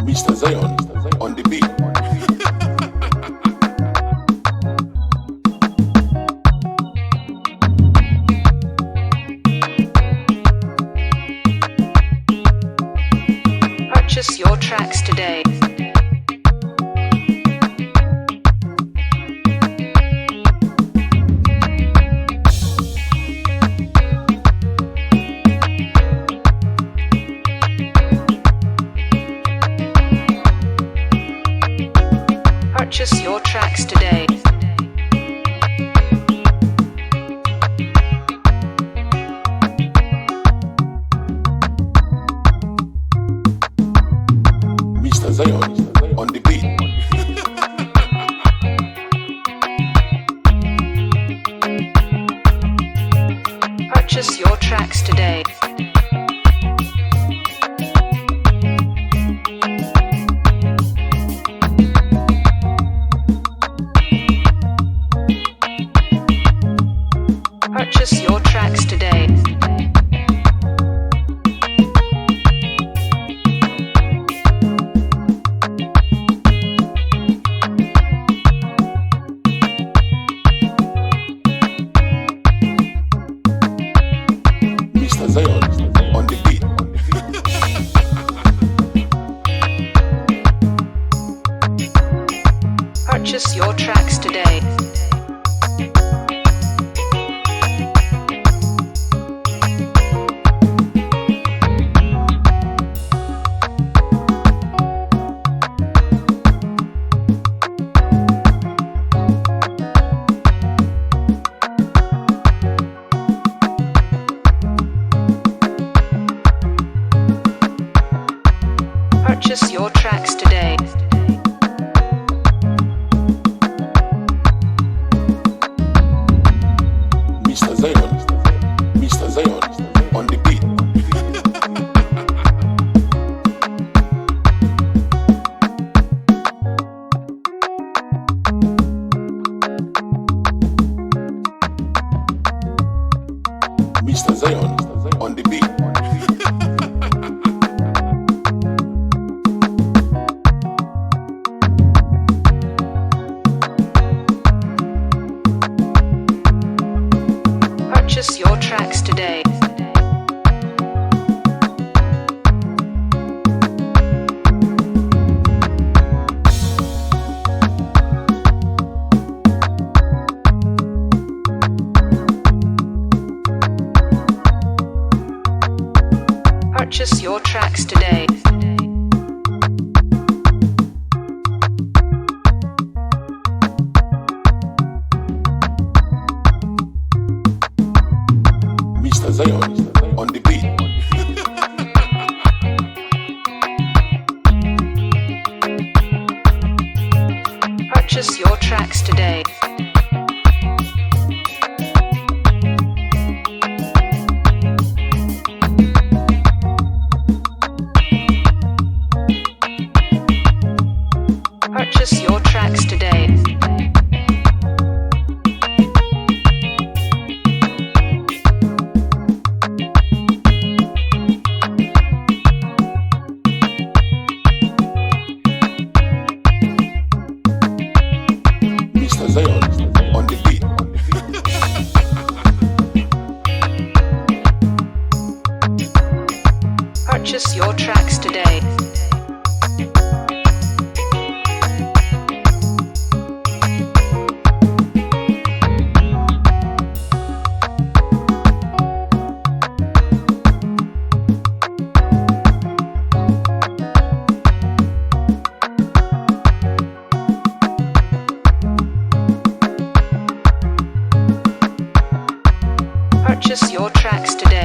Mr. Zion on the beat. Purchase your tracks today. Purchase your tracks today. Mr. Zion on the beat. Purchase your tracks today. Purchase your tracks today. Mr. Zion on the beat. Purchase your tracks today. Purchase your tracks today. Mr. Zion on the beat. Mr. Zion on the beat. Purchase your tracks today. Purchase your tracks today. Mr. Zion on the beat. Purchase your tracks today. Purchase your tracks today. Mr. Zion on the beat. Purchase your tracks today. Purchase your tracks today.